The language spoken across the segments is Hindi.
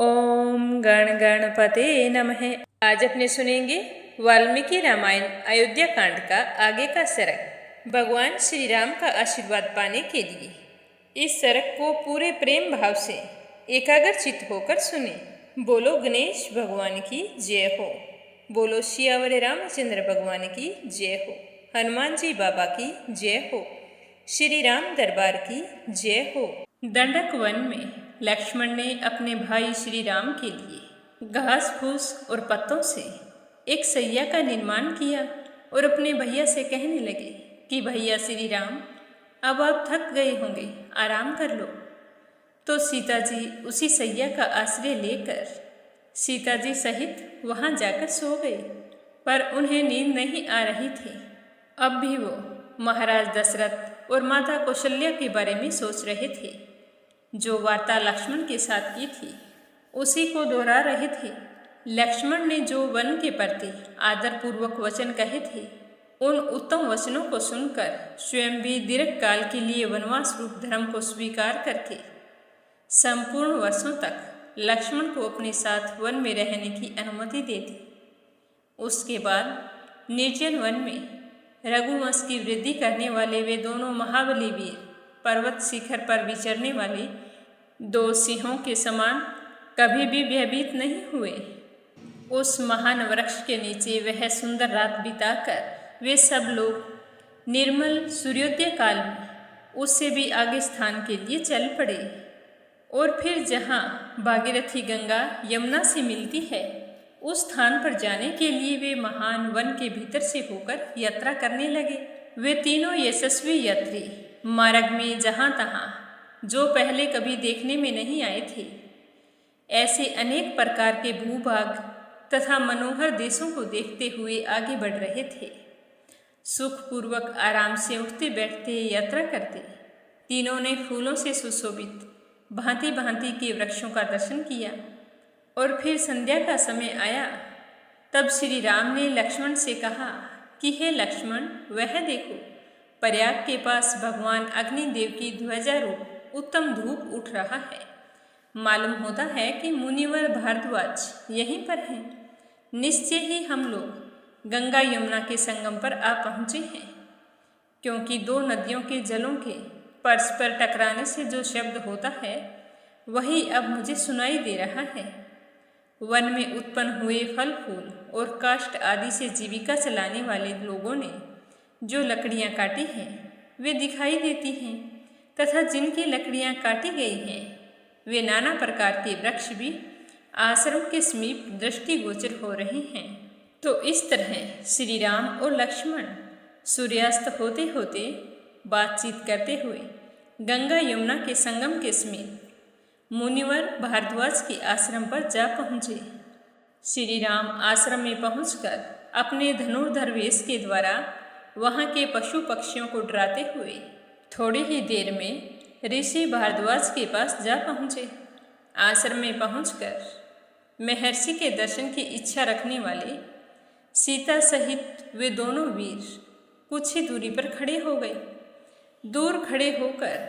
ओम गण गणपते नमः। आज अपने सुनेंगे वाल्मीकि रामायण अयोध्या कांड का आगे का सरक। भगवान श्री राम का आशीर्वाद पाने के लिए इस सरक को पूरे प्रेम भाव से एकाग्रचित्त होकर सुने। बोलो गणेश भगवान की जय हो। बोलो सियावर रामचंद्र भगवान की जय हो। हनुमान जी बाबा की जय हो। श्री राम दरबार की जय हो। दंडक वन में लक्ष्मण ने अपने भाई श्री राम के लिए घास फूस और पत्तों से एक सैया का निर्माण किया और अपने भैया से कहने लगे कि भैया श्री राम, अब आप थक गए होंगे, आराम कर लो। तो सीता जी उसी सैया का आश्रय लेकर सीता जी सहित वहां जाकर सो गए, पर उन्हें नींद नहीं आ रही थी। अब भी वो महाराज दशरथ और माता कौशल्या के बारे में सोच रहे थे। जो वार्ता लक्ष्मण के साथ की थी उसी को दोहरा रहे थे। लक्ष्मण ने जो वन के प्रति आदरपूर्वक वचन कहे थे, उन उत्तम वचनों को सुनकर स्वयं भी दीर्घ काल के लिए वनवास रूप धर्म को स्वीकार करके संपूर्ण वर्षों तक लक्ष्मण को अपने साथ वन में रहने की अनुमति दे दी। उसके बाद निर्जन वन में रघुवंश की वृद्धि करने वाले वे दोनों महाबली वीर पर्वत शिखर पर विचरने वाले दो सिंहों के समान कभी भी भयभीत नहीं हुए। उस महान वृक्ष के नीचे वह सुंदर रात बिताकर वे सब लोग निर्मल सूर्योदय काल में उससे भी आगे स्थान के लिए चल पड़े। और फिर जहाँ भागीरथी गंगा यमुना से मिलती है, उस स्थान पर जाने के लिए वे महान वन के भीतर से होकर यात्रा करने लगे। वे तीनों यशस्वी यात्री मार्ग में जहाँ तहाँ जो पहले कभी देखने में नहीं आए थे, ऐसे अनेक प्रकार के भूभाग तथा मनोहर देशों को देखते हुए आगे बढ़ रहे थे। सुखपूर्वक आराम से उठते बैठते यात्रा करते तीनों ने फूलों से सुशोभित भांति भांति के वृक्षों का दर्शन किया। और फिर संध्या का समय आया, तब श्री राम ने लक्ष्मण से कहा कि हे लक्ष्मण, वह देखो, प्रयाग के पास भगवान अग्निदेव की ध्वजा रूप उत्तम धूप उठ रहा है। मालूम होता है कि मुनिवर भारद्वाज यहीं पर हैं। निश्चय ही हम लोग गंगा यमुना के संगम पर आ पहुँचे हैं, क्योंकि दो नदियों के जलों के परस्पर टकराने से जो शब्द होता है वही अब मुझे सुनाई दे रहा है। वन में उत्पन्न हुए फल फूल और काष्ठ आदि से जीविका चलाने वाले लोगों ने जो लकड़ियाँ काटी हैं वे दिखाई देती हैं, तथा जिनकी लकड़ियाँ काटी गई हैं वे नाना प्रकार के वृक्ष भी आश्रम के समीप दृष्टिगोचर हो रहे हैं। तो इस तरह श्री राम और लक्ष्मण सूर्यास्त होते होते बातचीत करते हुए गंगा यमुना के संगम के समीप मुनिवर भारद्वाज के आश्रम पर जा पहुँचे। श्री राम आश्रम में पहुंचकर अपने धनुर्धर वेश के द्वारा वहां के पशु पक्षियों को डराते हुए थोड़ी ही देर में ऋषि भारद्वाज के पास जा पहुँचे। आश्रम में पहुंचकर महर्षि के दर्शन की इच्छा रखने वाले सीता सहित वे दोनों वीर कुछ ही दूरी पर खड़े हो गए। दूर खड़े होकर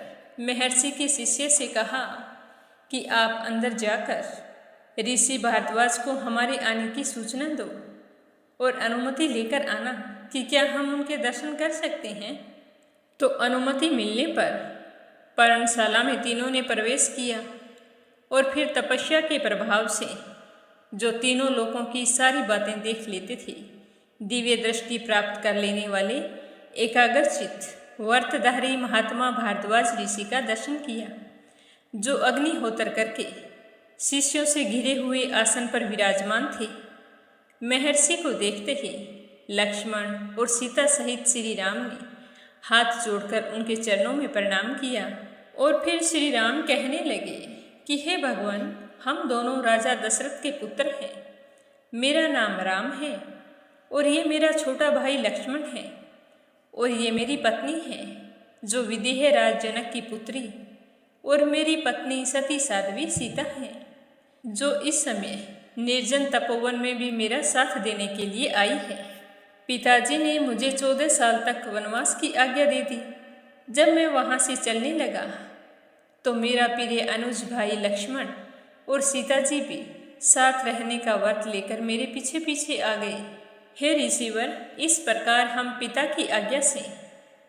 महर्षि के शिष्य से कहा कि आप अंदर जाकर ऋषि भारद्वाज को हमारे आने की सूचना दो और अनुमति लेकर आना कि क्या हम उनके दर्शन कर सकते हैं। तो अनुमति मिलने पर पर्णशाला में तीनों ने प्रवेश किया और फिर तपस्या के प्रभाव से जो तीनों लोगों की सारी बातें देख लेते थे, दिव्य दृष्टि प्राप्त कर लेने वाले एकाग्रचित्त व्रतधारी महात्मा भारद्वाज ऋषि का दर्शन किया, जो अग्निहोत्र करके शिष्यों से घिरे हुए आसन पर विराजमान थे। महर्षि को देखते ही लक्ष्मण और सीता सहित श्री राम ने हाथ जोड़कर उनके चरणों में प्रणाम किया। और फिर श्री राम कहने लगे कि हे भगवान, हम दोनों राजा दशरथ के पुत्र हैं। मेरा नाम राम है और ये मेरा छोटा भाई लक्ष्मण है, और ये मेरी पत्नी है जो विदेह राज जनक की पुत्री, और मेरी पत्नी सती साध्वी सीता है, जो इस समय निर्जन तपोवन में भी मेरा साथ देने के लिए आई है। पिताजी ने मुझे 14 साल तक वनवास की आज्ञा दे दी। जब मैं वहाँ से चलने लगा तो मेरा प्रिय अनुज भाई लक्ष्मण और सीता जी भी साथ रहने का व्रत लेकर मेरे पीछे पीछे आ गए। हे ऋषिवर, इस प्रकार हम पिता की आज्ञा से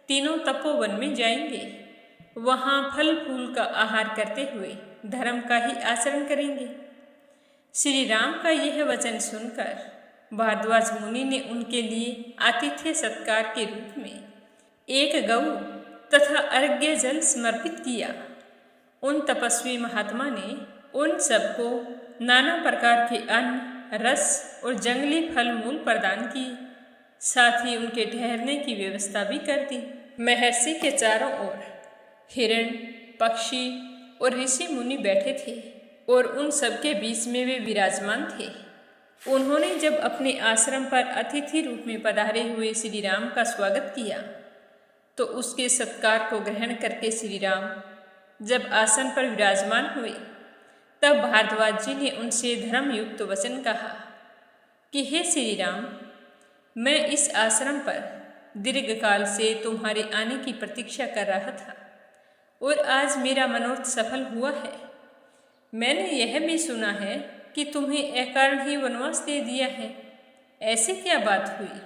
तीनों तपोवन में जाएंगे। वहाँ फल फूल का आहार करते हुए धर्म का ही आचरण करेंगे। श्री राम का यह वचन सुनकर भारद्वाज मुनि ने उनके लिए आतिथ्य सत्कार के रूप में एक गऊ तथा अर्घ्य जल समर्पित किया। उन तपस्वी महात्मा ने उन सबको नाना प्रकार के अन्न, रस और जंगली फल मूल प्रदान किए। साथ ही उनके ठहरने की व्यवस्था भी कर दी। महर्षि के चारों ओर हिरण, पक्षी और ऋषि मुनि बैठे थे और उन सबके बीच में वे विराजमान थे। उन्होंने जब अपने आश्रम पर अतिथि रूप में पधारे हुए श्री राम का स्वागत किया तो उसके सत्कार को ग्रहण करके श्री राम जब आसन पर विराजमान हुए तब भारद्वाज जी ने उनसे धर्मयुक्त वचन कहा कि हे श्री राम, मैं इस आश्रम पर दीर्घकाल से तुम्हारे आने की प्रतीक्षा कर रहा था और आज मेरा मनोरथ सफल हुआ है। मैंने यह भी सुना है कि तुम्हें अकारण ही वनवास दे दिया है। ऐसी क्या बात हुई?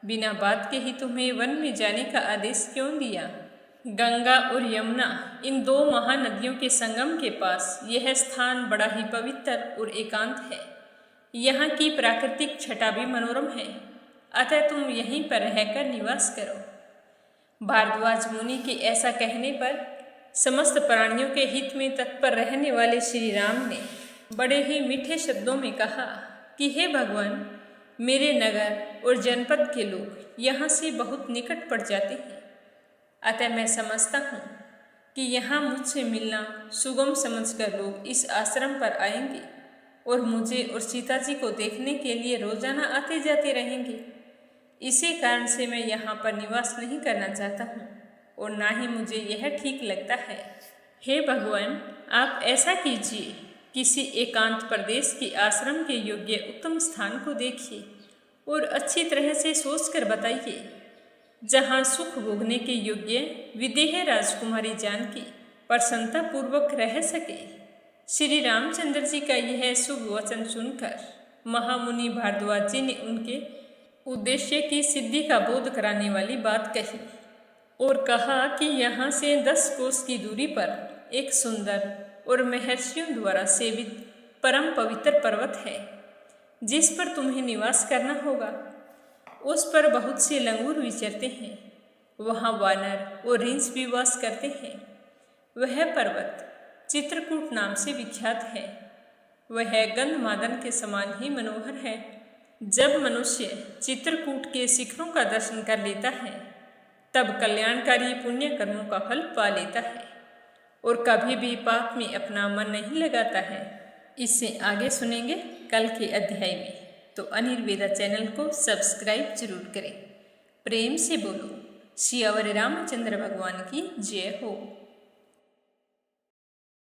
बिना बात के ही तुम्हें वन में जाने का आदेश क्यों दिया? गंगा और यमुना, इन दो महानदियों के संगम के पास यह स्थान बड़ा ही पवित्र और एकांत है। यहाँ की प्राकृतिक छटा भी मनोरम है, अतः तुम यहीं पर रहकर निवास करो। भारद्वाज मुनि के ऐसा कहने पर समस्त प्राणियों के हित में तत्पर रहने वाले श्री राम ने बड़े ही मीठे शब्दों में कहा कि हे भगवान, मेरे नगर और जनपद के लोग यहाँ से बहुत निकट पड़ जाते हैं, अतः मैं समझता हूँ कि यहाँ मुझसे मिलना सुगम समझकर लोग इस आश्रम पर आएंगे और मुझे और सीता जी को देखने के लिए रोजाना आते जाते रहेंगे। इसी कारण से मैं यहाँ पर निवास नहीं करना चाहता हूँ और ना ही मुझे यह ठीक लगता है। हे भगवान, आप ऐसा कीजिए, किसी एकांत प्रदेश के आश्रम के योग्य उत्तम स्थान को देखिए और अच्छी तरह से सोचकर बताइए, जहाँ सुख भोगने के योग्य विदेह राजकुमारी जानकी प्रसन्नता पूर्वक रह सके। श्री रामचंद्र जी का यह शुभ वचन सुनकर महामुनि भारद्वाज जी ने उनके उद्देश्य की सिद्धि का बोध कराने वाली बात कही और कहा कि यहाँ से 10 कोस की दूरी पर एक सुंदर और महर्षियों द्वारा सेवित परम पवित्र पर्वत है, जिस पर तुम्हें निवास करना होगा। उस पर बहुत से लंगूर विचरते हैं, वहाँ वानर और रिंछ भी वास करते हैं। वह पर्वत चित्रकूट नाम से विख्यात है। वह गंधमादन के समान ही मनोहर है। जब मनुष्य चित्रकूट के शिखरों का दर्शन कर लेता है तब कल्याणकारी पुण्य कर्मों का फल पा लेता है और कभी भी पाप में अपना मन नहीं लगाता है। इससे आगे सुनेंगे कल के अध्याय में, तो अनिर्वेदा चैनल को सब्सक्राइब जरूर करें। प्रेम से बोलो सियावर रामचंद्र भगवान की जय हो।